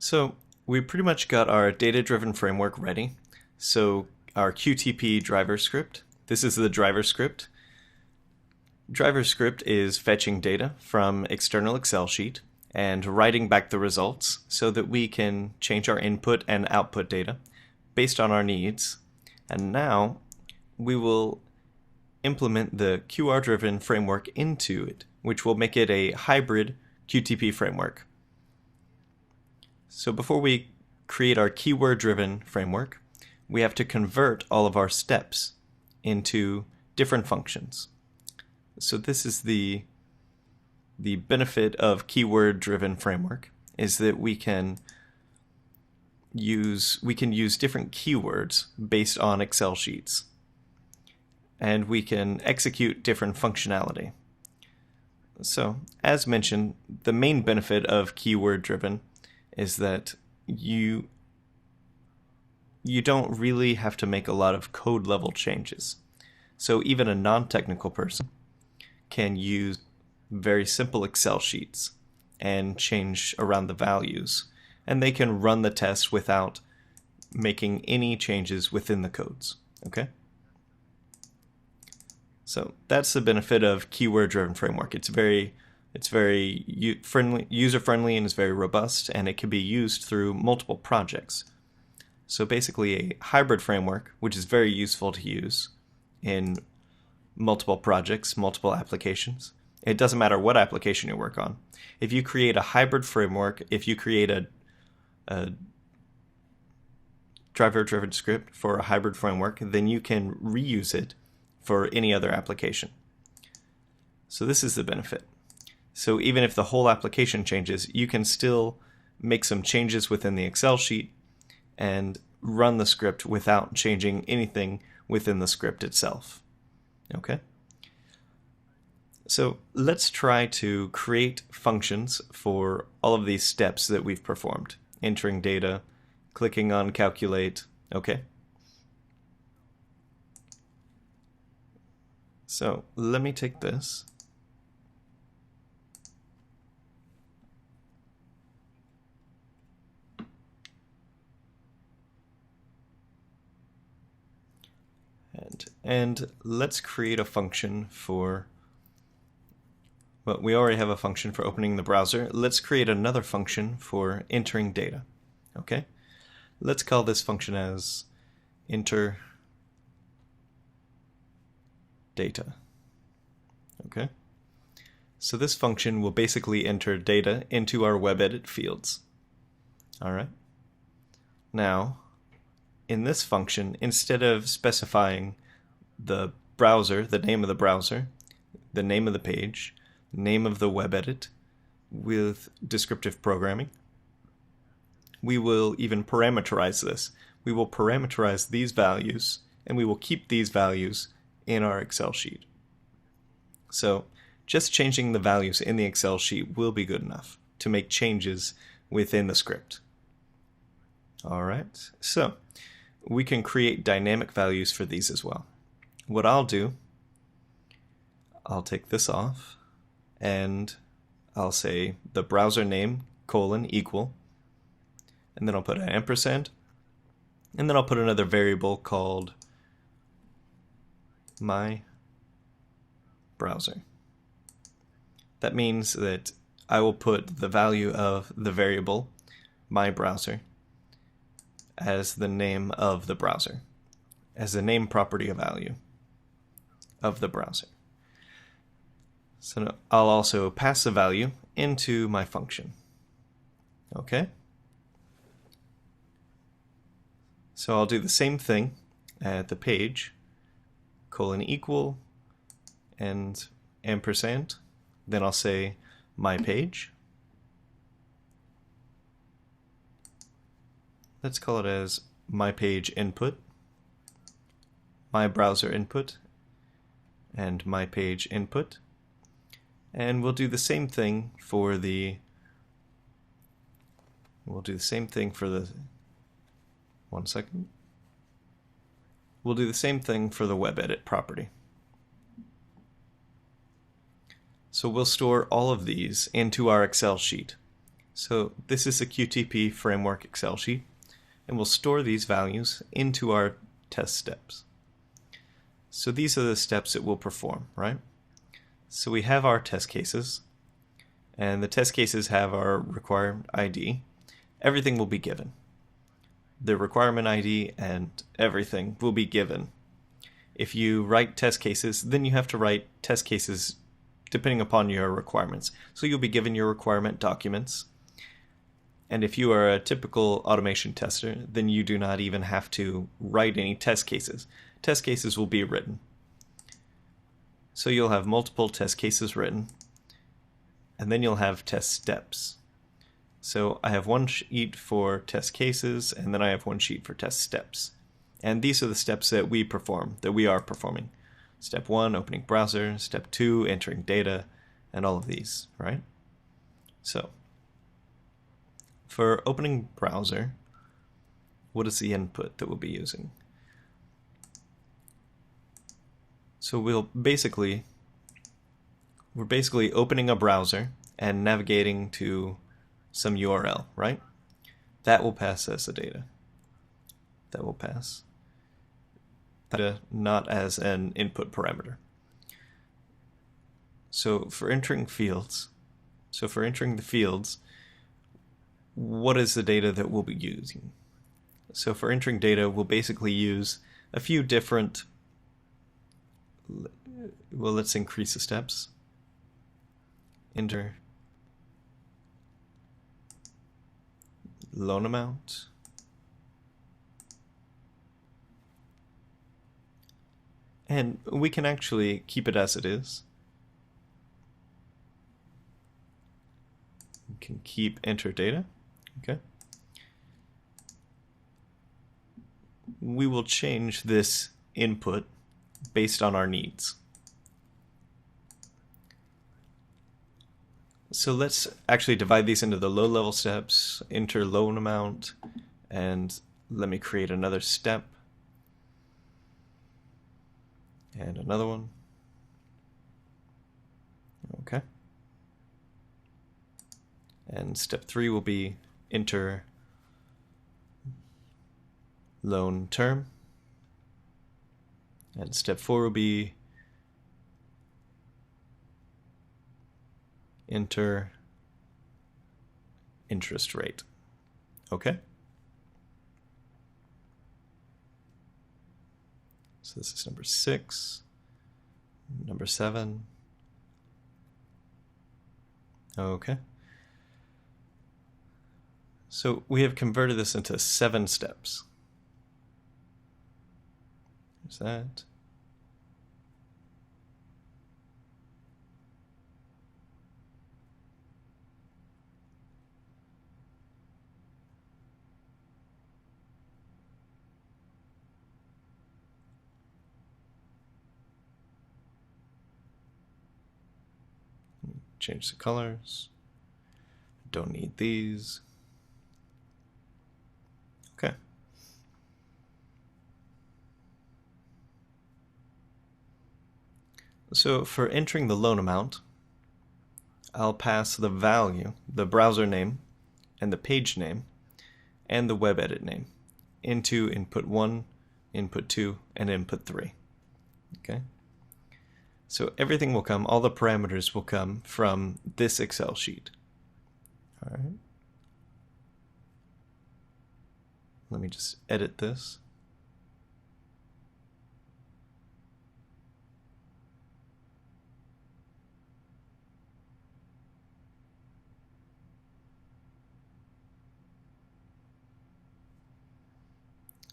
So we pretty much got our data-driven framework ready. So our QTP driver script, this is the driver script. Driver script is fetching data from external Excel sheet and writing back the results so that we can change our input and output data based on our needs. And now we will implement the QR-driven framework into it, which will make it a hybrid QTP framework. So before we create our keyword-driven framework, we have to convert all of our steps into different functions. So this is the benefit of keyword-driven framework, is that we can use different keywords based on Excel sheets, and we can execute different functionality. So, as mentioned, the main benefit of keyword-driven is that you don't really have to make a lot of code level changes. So even a non-technical person can use very simple Excel sheets and change around the values, and they can run the test without making any changes within the codes. Okay? So that's the benefit of keyword-driven framework. It's very user-friendly, and it's very robust, and it can be used through multiple projects. So basically a hybrid framework, which is very useful to use in multiple projects, multiple applications. It doesn't matter what application you work on. If you create a hybrid framework, if you create a driver-driven script for a hybrid framework, then you can reuse it for any other application. So this is the benefit. So even if the whole application changes, you can still make some changes within the Excel sheet and run the script without changing anything within the script itself. Okay? So let's try to create functions for all of these steps that we've performed. Entering data, clicking on calculate, okay? So let me take this. And let's create a function for, well, we already have a function for opening the browser. Let's create another function for entering data. Okay? Let's call this function as enter data. Okay? So this function will basically enter data into our web edit fields. All right? Now, in this function, instead of specifying the browser, the name of the browser, the name of the page, name of the web edit with descriptive programming, we will even parameterize this. We will parameterize these values, and we will keep these values in our Excel sheet. So just changing the values in the Excel sheet will be good enough to make changes within the script. All right, so we can create dynamic values for these as well. What I'll do, I'll take this off, and I'll say the browser name :equal, and then I'll put an ampersand, and then I'll put another variable called my browser. That means that I will put the value of the variable my browser as the name of the browser, as the name property of value of the browser. So I'll also pass the value into my function. Okay? So I'll do the same thing at the page, :equal, and ampersand. Then I'll say my page. Let's call it as my page input, my browser input, and my page input. And we'll do the same thing for the We'll do the same thing for the web edit property. So we'll store all of these into our Excel sheet. So this is a QTP framework Excel sheet, and we'll store these values into our test steps. So these are the steps it will perform, right? So we have our test cases, and the test cases have our requirement ID. Everything will be given. The requirement ID and everything will be given. If you write test cases, then you have to write test cases depending upon your requirements. So you'll be given your requirement documents. And if you are a typical automation tester, then you do not even have to write any test cases. Test cases will be written. So you'll have multiple test cases written, and then you'll have test steps. So I have one sheet for test cases, and then I have one sheet for test steps. And these are the steps that we are performing. Step 1, opening browser. Step 2, entering data, and all of these, right? So for opening browser, what is the input that we'll be using? So we're basically opening a browser and navigating to some URL, right? That will pass as the data. That will pass data, not as an input parameter. So for entering the fields, what is the data that we'll be using? So for entering data, we'll basically use a few different, well, let's increase the steps. Enter loan amount. And we can actually keep it as it is. We can keep enter data. Okay. We will change this input based on our needs. So let's actually divide these into the low-level steps, enter loan amount, and let me create another step. And another one. Okay. And step 3 will be enter loan term. And step 4 will be enter interest rate. Okay. So this is number 6, number 7. Okay. So we have converted this into 7 steps. There's that. Change the colors. Don't need these. Okay. So for entering the loan amount, I'll pass the value, the browser name, and the page name, and the web edit name into input 1, input 2, and input 3. Okay. So everything will come, all the parameters will come from this Excel sheet. All right. Let me just edit this.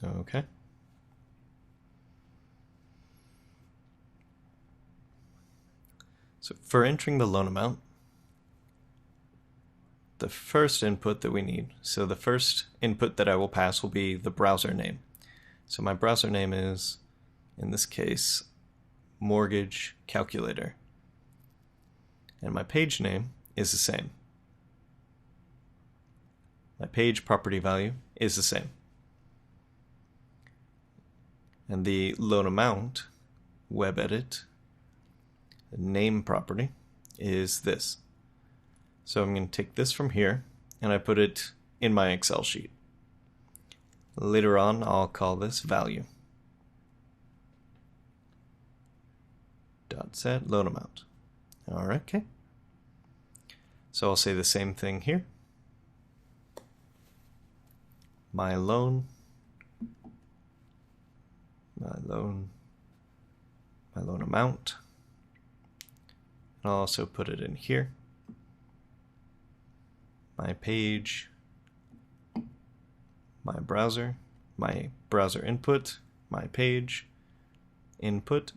Okay. So for entering the loan amount, the first input that we need, so the first input that I will pass will be the browser name. So my browser name is, in this case, Mortgage Calculator. And my page name is the same. My page property value is the same. And the loan amount, web edit, name property is this. So I'm going to take this from here and I put it in my Excel sheet. Later on, I'll call this value. Dot set loan amount. All right, okay. So I'll say the same thing here. My loan amount. And I'll also put it in here. My page, my browser input, my page input,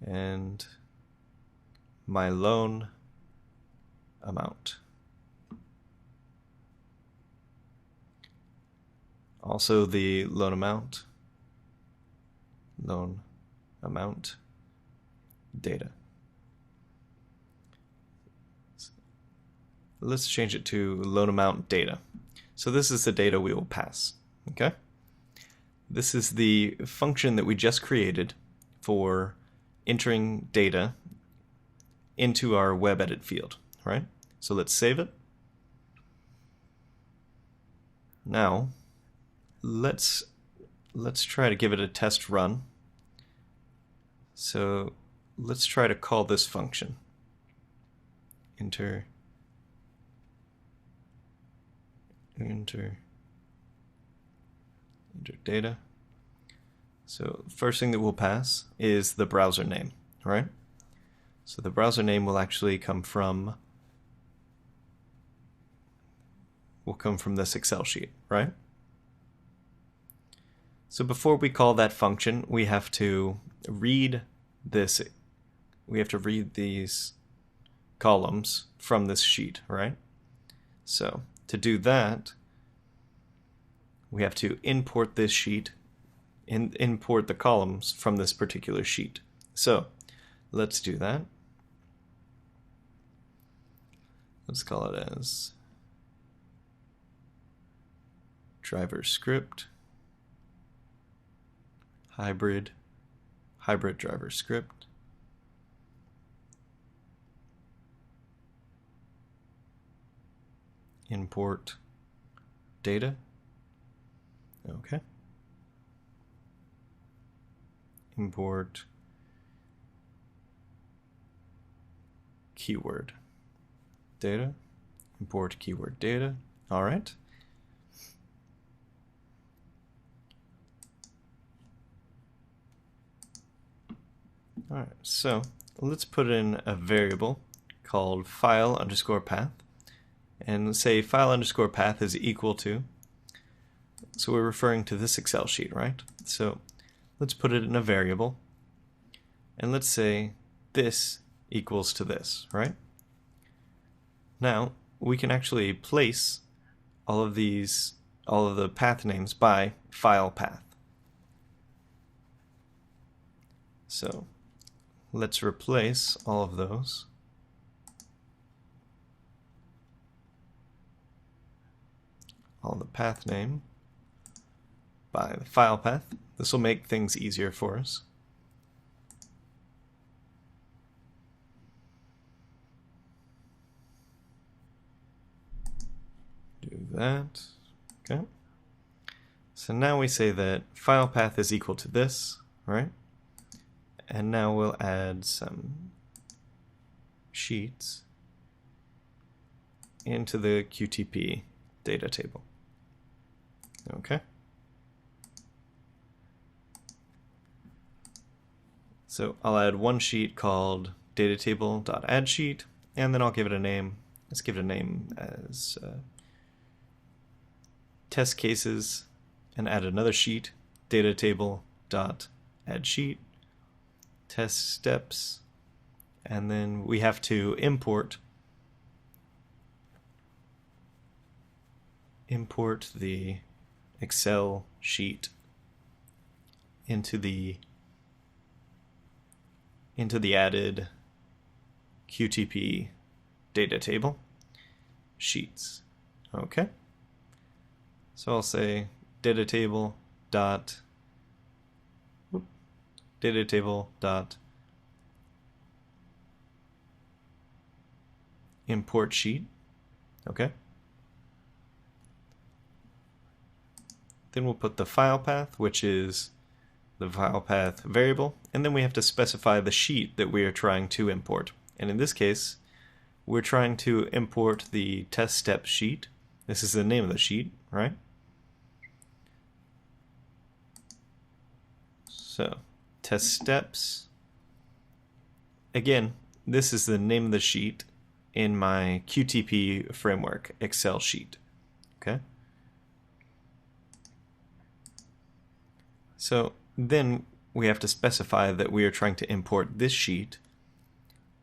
and my loan amount. Also the loan amount data. Let's change it to loan amount data. So this is the data we will pass, okay? This is the function that we just created for entering data into our web edit field, right? So let's save it. Now, let's try to give it a test run. So let's try to call this function. Enter data. So first thing that we'll pass is the browser name, right? So the browser name will actually come from this Excel sheet, right? So before we call that function, we have to read this. We have to read these columns from this sheet, right? So to do that, we have to import this sheet and import the columns from this particular sheet. So let's do that. Let's call it as driver script hybrid driver script import data. Okay. Import keyword data. Import keyword data. All right. All right. So let's put in a variable called file underscore path, and say file underscore path is equal to. So we're referring to this Excel sheet, right? So let's put it in a variable, and let's say this equals to this, right? Now we can actually place all of the path names by file path. So let's replace all of those. All the path name by the file path. This will make things easier for us. Do that. Okay. So now we say that file path is equal to this, right? And now we'll add some sheets into the QTP data table. Okay. So I'll add one sheet called datatable.addSheet, and then I'll give it a name. Let's give it a name as test cases, and add another sheet, datatable.addSheet, test steps, and then we have to import the Excel sheet into the added QTP data table sheets. Okay. So I'll say datatable dot import sheet. Okay? Then we'll put the file path, which is the file path variable, and then we have to specify the sheet that we are trying to import. And in this case, we're trying to import the test step sheet. This is the name of the sheet, right? So, test steps. Again, this is the name of the sheet in my QTP framework Excel sheet. Okay? So then we have to specify that we are trying to import this sheet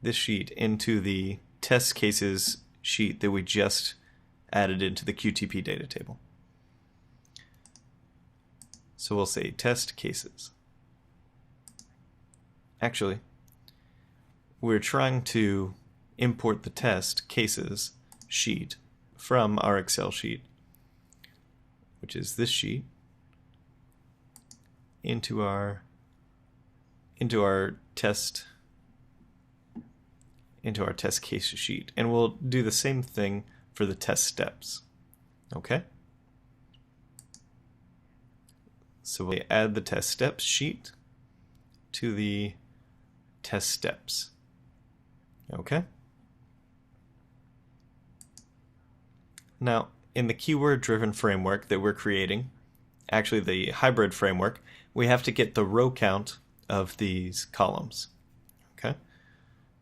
into the test cases sheet that we just added into the QTP data table. So we'll say test cases. Actually, we're trying to import the test cases sheet from our Excel sheet, which is this sheet, into our test case sheet, and we'll do the same thing for the test steps. Okay? So we'll add the test steps sheet to the test steps. Okay? Now, in the keyword-driven framework that we're creating, actually the hybrid framework, we have to get the row count of these columns. Okay?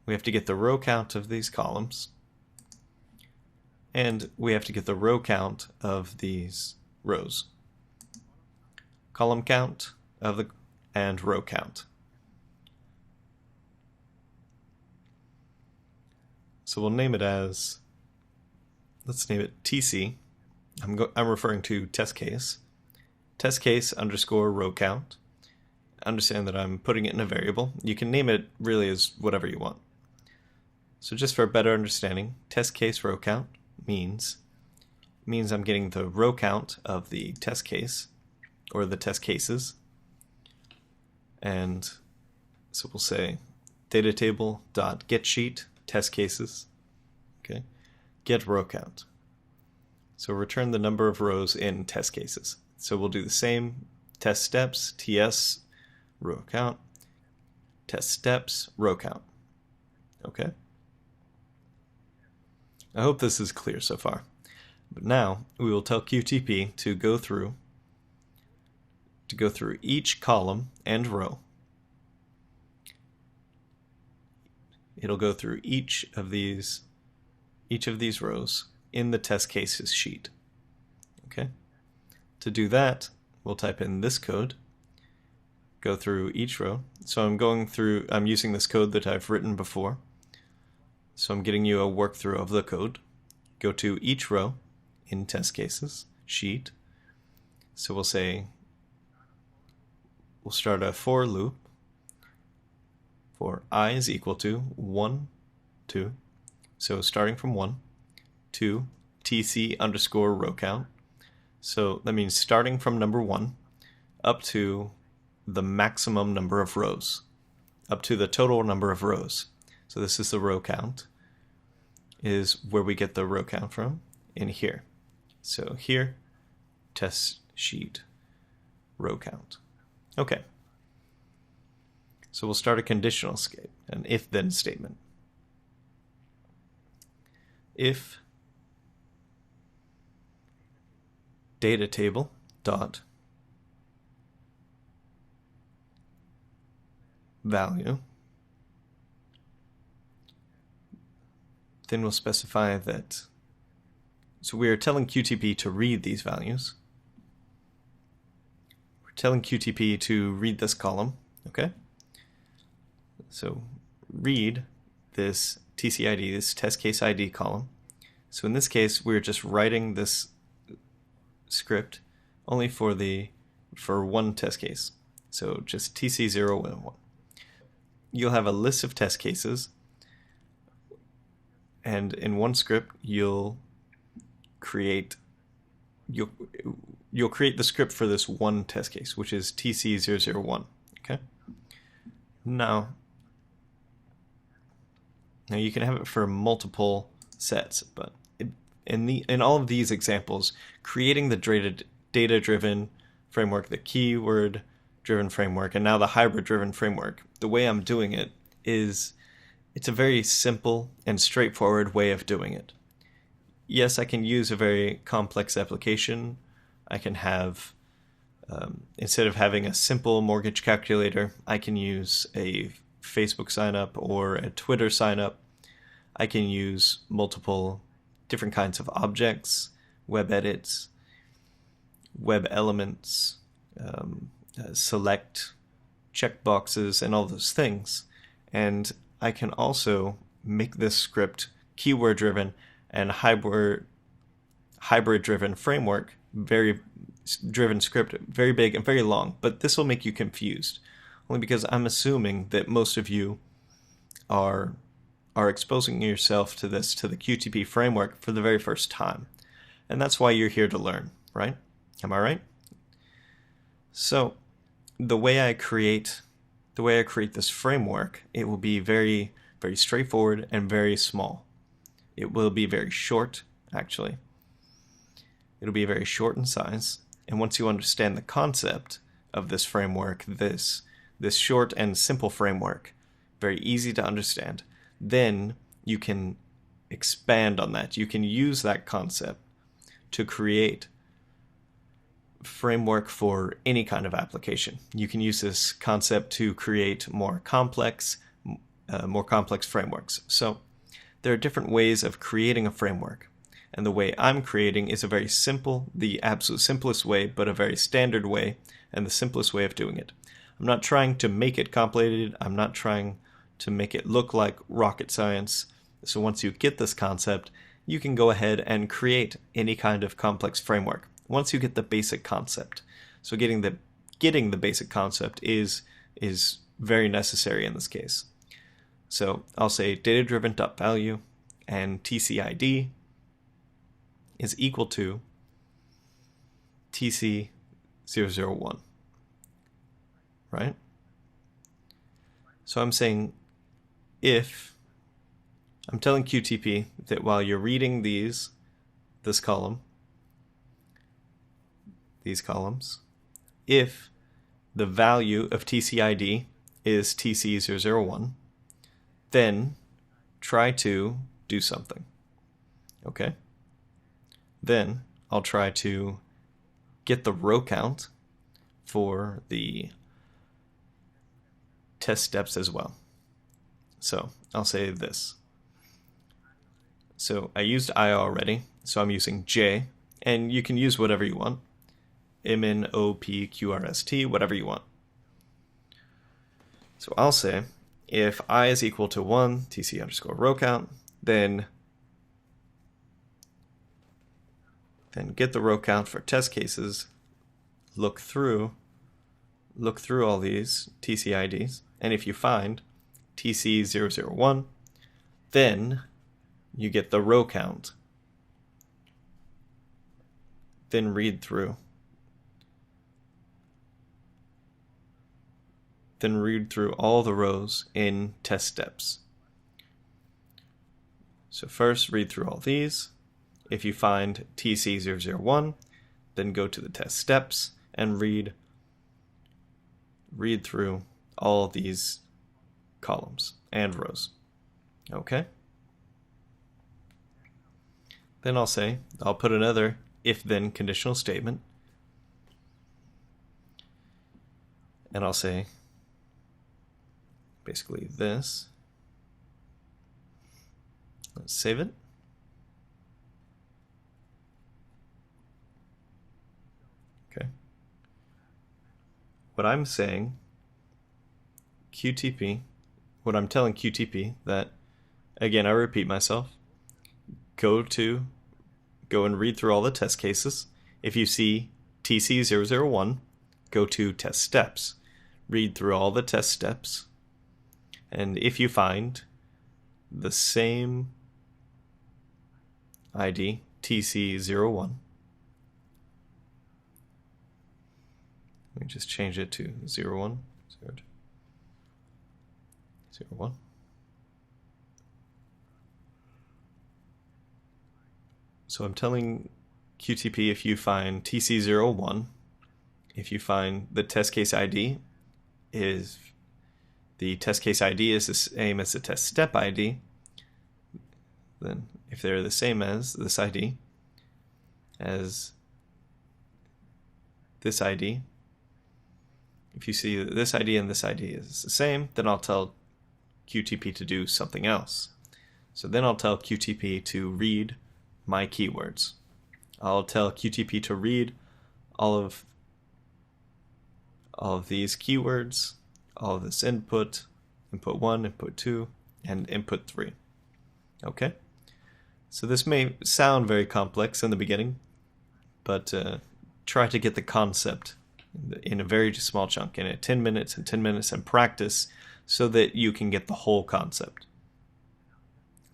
We have to get the row count of these columns, and we have to get the row count of these rows. Column count and row count. So we'll name it as, let's name it TC. I'm referring to test case underscore row count. Understand that I'm putting it in a variable. You can name it really as whatever you want. So just for a better understanding, test case row count means I'm getting the row count of the test case or the test cases. And so we'll say data table dot get sheet test cases. Okay. Get row count. So return the number of rows in test cases. So we'll do the same test steps, TS, row count, test steps, row count. Okay? I hope this is clear so far. But now we will tell QTP to go through each column and row. It'll go through each of these rows in the test cases sheet. Okay? To do that, we'll type in this code, go through each row. So I'm using this code that I've written before. So I'm getting you a walkthrough of the code. Go to each row in test cases sheet. So we'll start a for loop for I is equal to 1, 2. So starting from 1, 2, TC underscore row count. So that means starting from number 1 up to the maximum number of rows, up to the total number of rows. So this is the row count, is where we get the row count from, in here. So here, test sheet, row count. Okay. So we'll start a conditional escape, an if-then statement. If data table dot value, then we'll specify that, so we are telling QTP to read these values. We're telling QTP to read this column, okay? So read this TCID, this test case ID column. So in this case, we're just writing this script only for one test case. So just TC011. You'll have a list of test cases, and in one script you'll create the script for this one test case, which is TC001. Okay. Now you can have it for multiple sets, but in all of these examples, creating the data-driven framework, the keyword-driven framework, and now the hybrid-driven framework, the way I'm doing it is it's a very simple and straightforward way of doing it. Yes, I can use a very complex application. I can have, instead of having a simple mortgage calculator, I can use a Facebook sign-up or a Twitter sign-up. I can use multiple different kinds of objects, web edits, web elements, select checkboxes, and all those things. And I can also make this script keyword-driven and hybrid-driven framework, very driven script, very big and very long. But this will make you confused, only because I'm assuming that most of you are exposing yourself to the QTP framework for the very first time. And that's why you're here to learn, right? Am I right? So the way I create this framework, it will be very, very straightforward and very small. It will be very short, actually. It'll be very short in size. And once you understand the concept of this framework, this short and simple framework, very easy to understand, then you can expand on that. You can use that concept to create framework for any kind of application. You can use this concept to create more complex frameworks. So there are different ways of creating a framework. And the way I'm creating is a very simple, the absolute simplest way, but a very standard way, and the simplest way of doing it. I'm not trying to make it complicated. I'm not trying to make it look like rocket science. So once you get this concept, you can go ahead and create any kind of complex framework once you get the basic concept. So getting the basic concept is very necessary in this case. So I'll say data-driven.value and TCID is equal to TC001, right? So I'm saying I'm telling QTP that while you're reading these columns, if the value of TCID is TC001, then try to do something. Okay? Then I'll try to get the row count for the test steps as well. So I'll say this. So I used I already, so I'm using J, and you can use whatever you want. Min, O, P, Q, R, S, T, whatever you want. So I'll say, if I is equal to 1, TC underscore row count, then get the row count for test cases, look through all these TCIDs, and if you find TC001, then you get the row count. Then read through all the rows in test steps. So first read through all these. If you find TC001, then go to the test steps and read through all these columns and rows. Okay? Then I'll put another if-then conditional statement. And I'll say basically this. Let's save it. Okay. What I'm saying, what I'm telling QTP that, again, I repeat myself, go and read through all the test cases. If you see TC001, go to test steps. Read through all the test steps. And if you find the same ID, TC01, let me just change it to 01, 01. So I'm telling QTP if you find TC01, if you find the test case ID is the test case ID is the same as the test step ID, then if they're the same as this ID, as this ID, if you see that this ID and this ID is the same, then I'll tell QTP to do something else. So then I'll tell QTP to read my keywords. I'll tell QTP to read all of these keywords, all of this input, input 1, input 2, and input 3. Okay? So this may sound very complex in the beginning, but try to get the concept in a very small chunk, in 10 minutes and 10 minutes, and practice so that you can get the whole concept.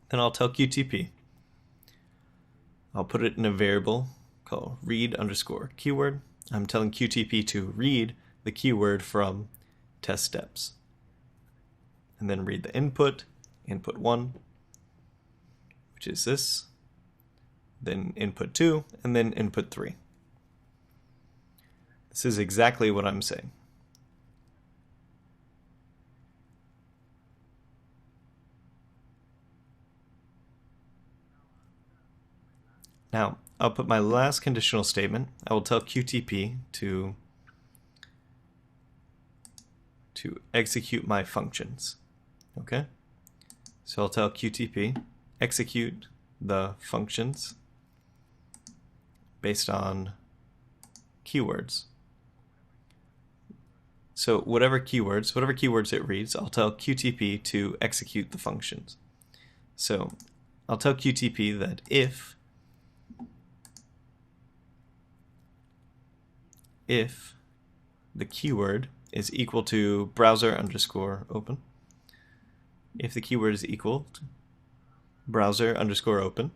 Then I'll tell QTP. I'll put it in a variable called read_keyword. I'm telling QTP to read the keyword from test steps. And then read the input 1, which is this, then input 2, and then input 3. This is exactly what I'm saying. Now, I'll put my last conditional statement. I will tell QTP to execute my functions. Okay? So I'll tell QTP execute the functions based on keywords. So whatever keywords it reads, I'll tell QTP to execute the functions. So I'll tell QTP that if the keyword is equal to browser_open, if the keyword is equal to browser_open,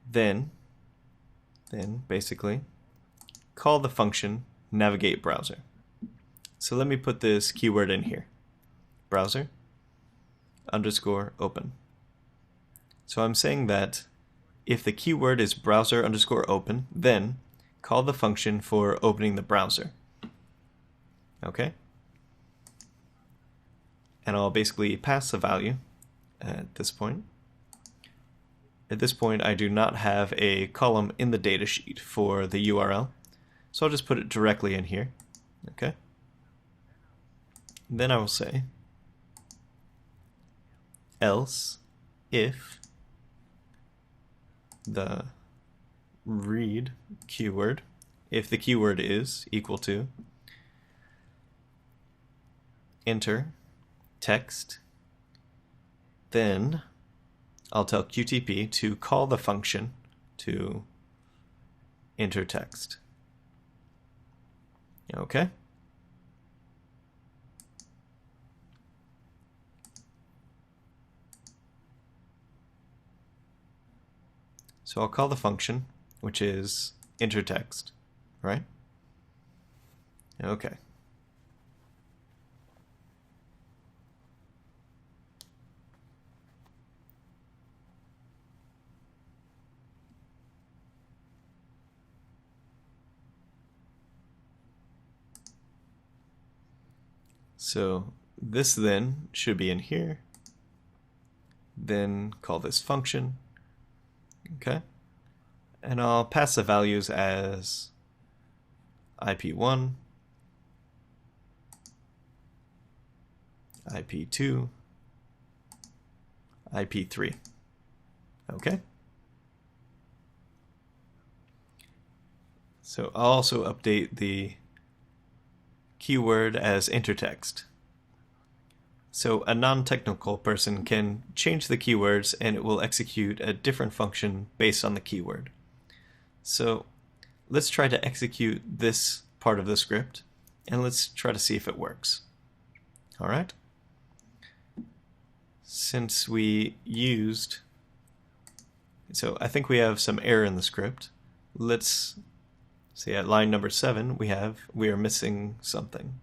then basically call the function navigate browser. So let me put this keyword in here, browser_open. So I'm saying that if the keyword is browser_open, then call the function for opening the browser. Okay? And I'll basically pass a value at this point. At this point, I do not have a column in the datasheet for the URL, so I'll just put it directly in here. Okay? Then I will say else if the read keyword, if the keyword is equal to enter text, then I'll tell QTP to call the function to enter text. Okay? So I'll call the function, which is enter text, right? Okay. So this then should be in here. Then call this function. Okay. And I'll pass the values as IP1, IP2, IP3. Okay. So I'll also update the keyword as enter text. So a non-technical person can change the keywords and it will execute a different function based on the keyword. So let's try to execute this part of the script and let's try to see if it works. All right. Since we used, so I think we have some error in the script. Let's see at line number 7 we are missing something.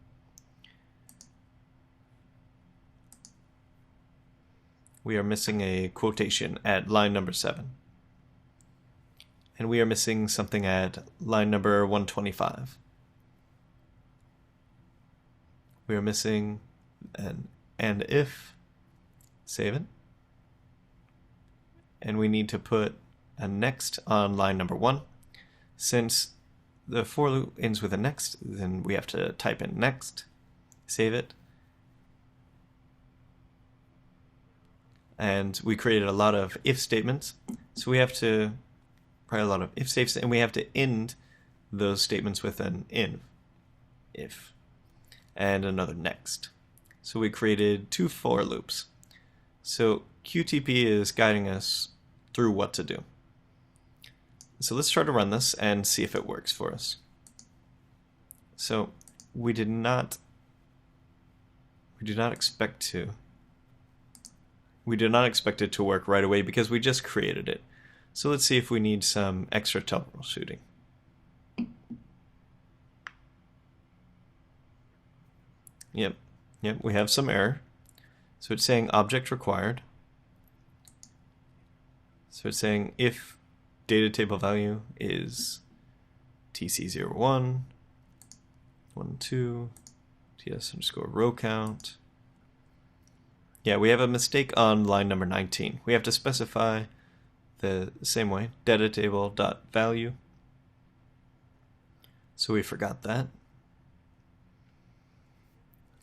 we are missing a quotation at line number 7. And we are missing something at line number 125. We are missing an and if, save it. And we need to put a next on line number 1. Since the for loop ends with a next, then we have to type in next, save it. And we created a lot of if statements, so we have to write a lot of if statements, and we have to end those statements with an if, and another next. So we created 2 for loops. So QTP is guiding us through what to do. So let's try to run this and see if it works for us. So we did not expect it to work right away because we just created it. So let's see if we need some extra troubleshooting. Yep, we have some error. So it's saying object required. So it's saying if data table value is tc01, 12, ts underscore row count. Yeah, we have a mistake on line number 19. We have to specify the same way, data table dot value. So we forgot that.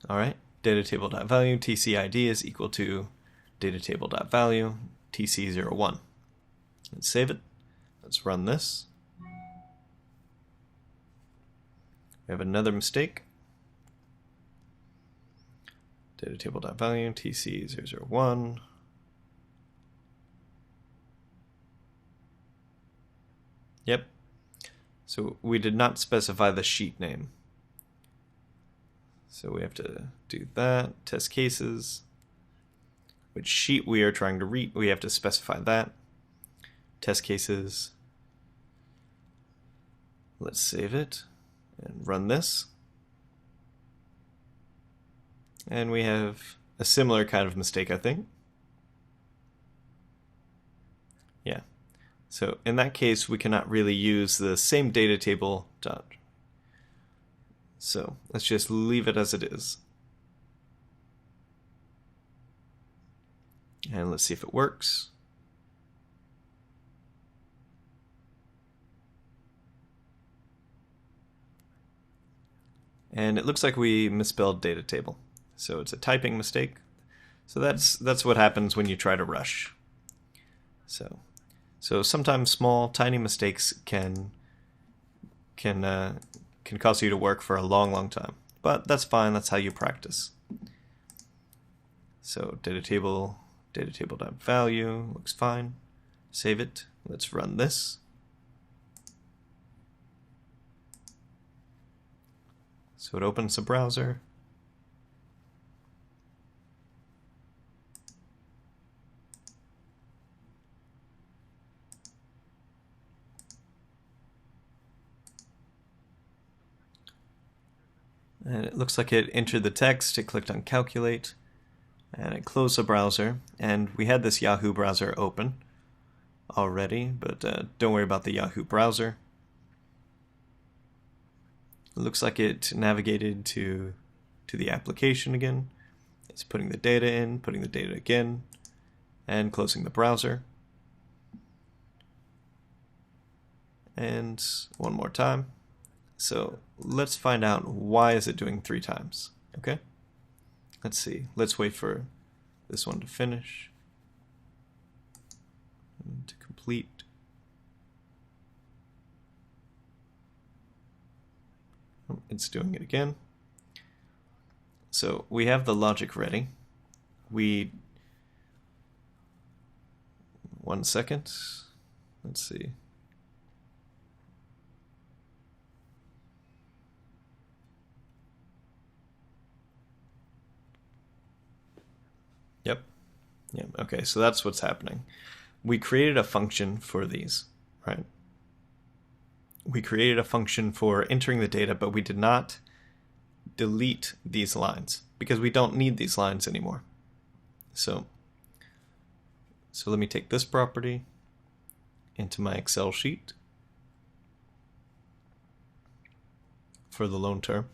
All right, data table dot value tcid is equal to data table dot value tc01. Let's save it. Let's run this. We have another mistake. Data table dot value tc001. Yep. So we did not specify the sheet name. So we have to do that. Test cases. Which sheet we are trying to read, we have to specify that. Test cases. Let's save it and run this. And we have a similar kind of mistake, I think. Yeah. So in that case, we cannot really use the same data table dot. So let's just leave it as it is. And let's see if it works. And it looks like we misspelled data table. So it's a typing mistake. So that's what happens when you try to rush. So sometimes small, tiny mistakes can cause you to work for a long time. But that's fine. That's how you practice. So data table dot value looks fine. Save it. Let's run this. So it opens the browser. And it looks like it entered the text, it clicked on calculate, and it closed the browser. And we had this Yahoo browser open already, but don't worry about the Yahoo browser. It looks like it navigated to the application again. It's putting the data in, putting the data again, and closing the browser. And one more time. So let's find out why is it doing 3 times. Okay? Let's see. Let's wait for this one to finish. And to complete. Oh, it's doing it again. So we have the logic ready. 1 second. Let's see. Yep. Okay, so that's what's happening. We created a function for these, right? We created a function for entering the data, but we did not delete these lines because we don't need these lines anymore. So So let me take this property into my Excel sheet for the loan term.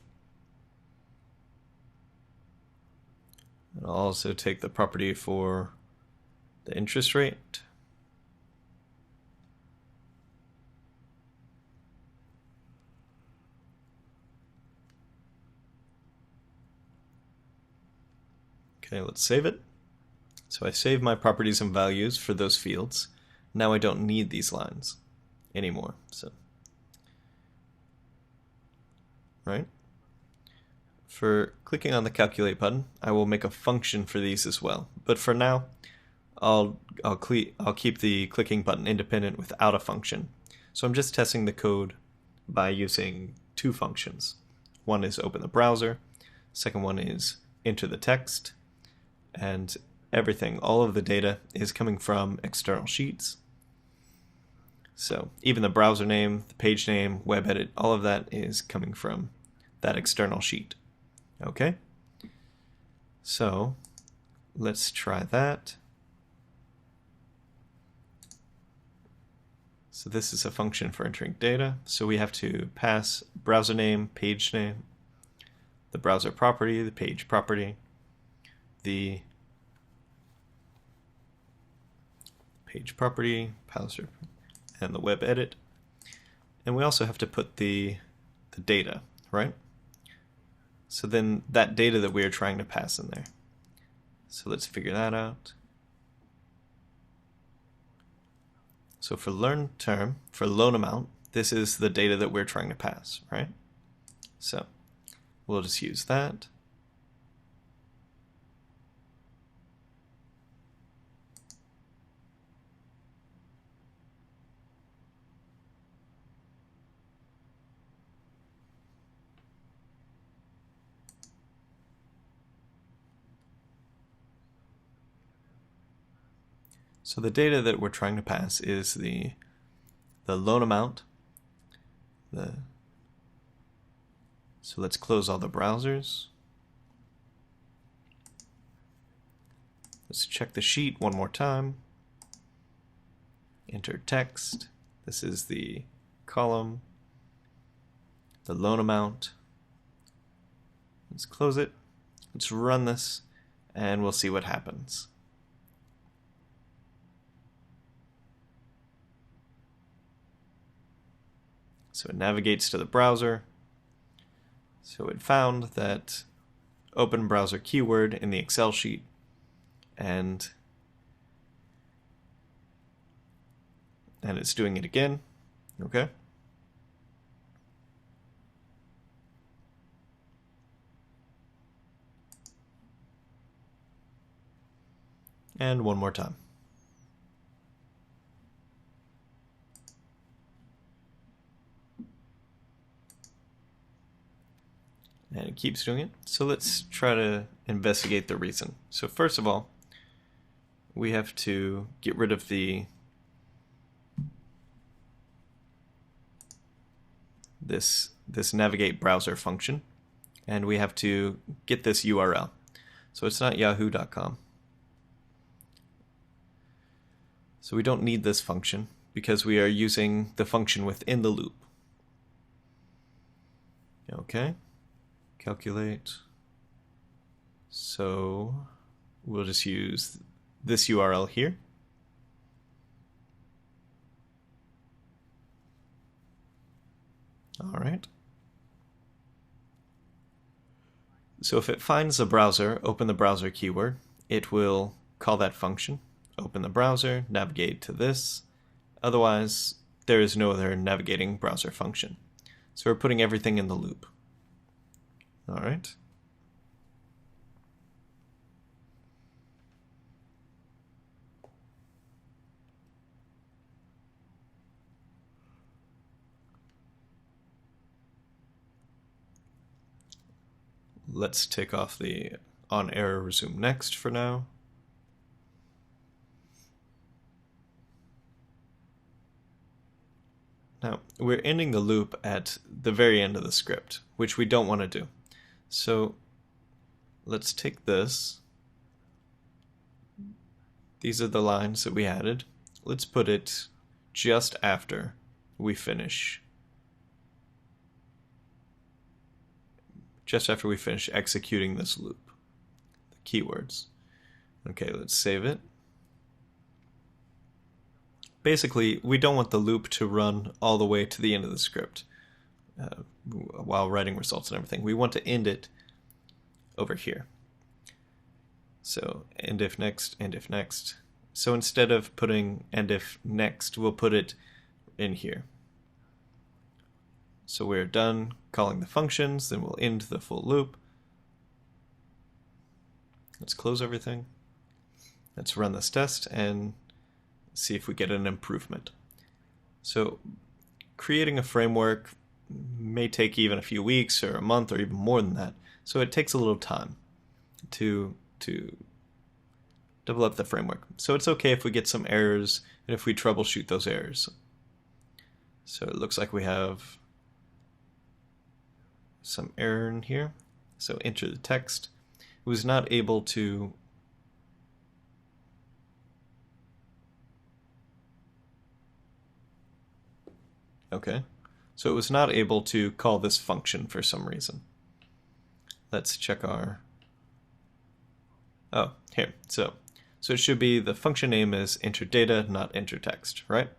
And I'll also take the property for the interest rate. Okay, let's save it. So I save my properties and values for those fields. Now I don't need these lines anymore. So, right? For clicking on the calculate button, I will make a function for these as well. But for now, I'll keep the clicking button independent without a function. So I'm just testing the code by using two functions. One is open the browser, second one is enter the text, and everything, all of the data is coming from external sheets. So even the browser name, the page name, web edit, all of that is coming from that external sheet. Okay, so let's try that. So this is a function for entering data. So we have to pass browser name, page name, the browser property, the page property, the page property, browser, and the web edit. And we also have to put the data, right? So then that data that we are trying to pass in there. So let's figure that out. So for learn term, for loan amount, this is the data that we're trying to pass, right? So we'll just use that. So the data that we're trying to pass is the loan amount. So let's close all the browsers. Let's check the sheet one more time. Enter text. This is the column, the loan amount. Let's close it. Let's run this, and we'll see what happens. So it navigates to the browser. So it found that open browser keyword in the Excel sheet, and it's doing it again. Okay. And one more time. And it keeps doing it. So let's try to investigate the reason. So first of all, we have to get rid of this navigate browser function, and we have to get this URL. So it's not yahoo.com. So we don't need this function because we are using the function within the loop. Okay. Calculate. So we'll just use this URL here. All right. So if it finds the browser, open the browser keyword, it will call that function, open the browser, navigate to this. Otherwise, there is no other navigating browser function. So we're putting everything in the loop. All right. Let's take off the on error resume next for now. Now, we're ending the loop at the very end of the script, which we don't want to do. So let's take this, these are the lines that we added. Let's put it just after we finish. Just after we finish executing this loop. The keywords. Okay, let's save it. Basically, we don't want the loop to run all the way to the end of the script while writing results and everything. We want to end it over here. So end if next, end if next. So instead of putting end if next, we'll put it in here. So we're done calling the functions, then we'll end the full loop. Let's close everything. Let's run this test and see if we get an improvement. So creating a framework may take even a few weeks or a month or even more than that. So it takes a little time to develop the framework. So it's okay if we get some errors and if we troubleshoot those errors. So it looks like we have some error in here. So enter the text. It was not able to so it was not able to call this function for some reason. Let's check our here. So it should be the function name is enter data, not enter text, right?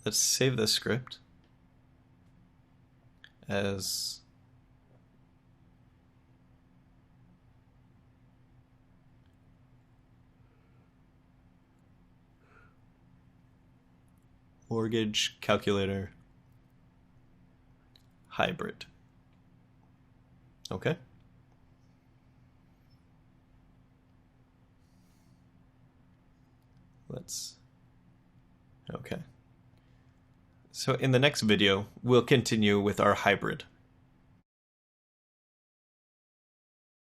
Let's save this script as mortgage calculator hybrid. Okay. Okay. So in the next video, we'll continue with our hybrid.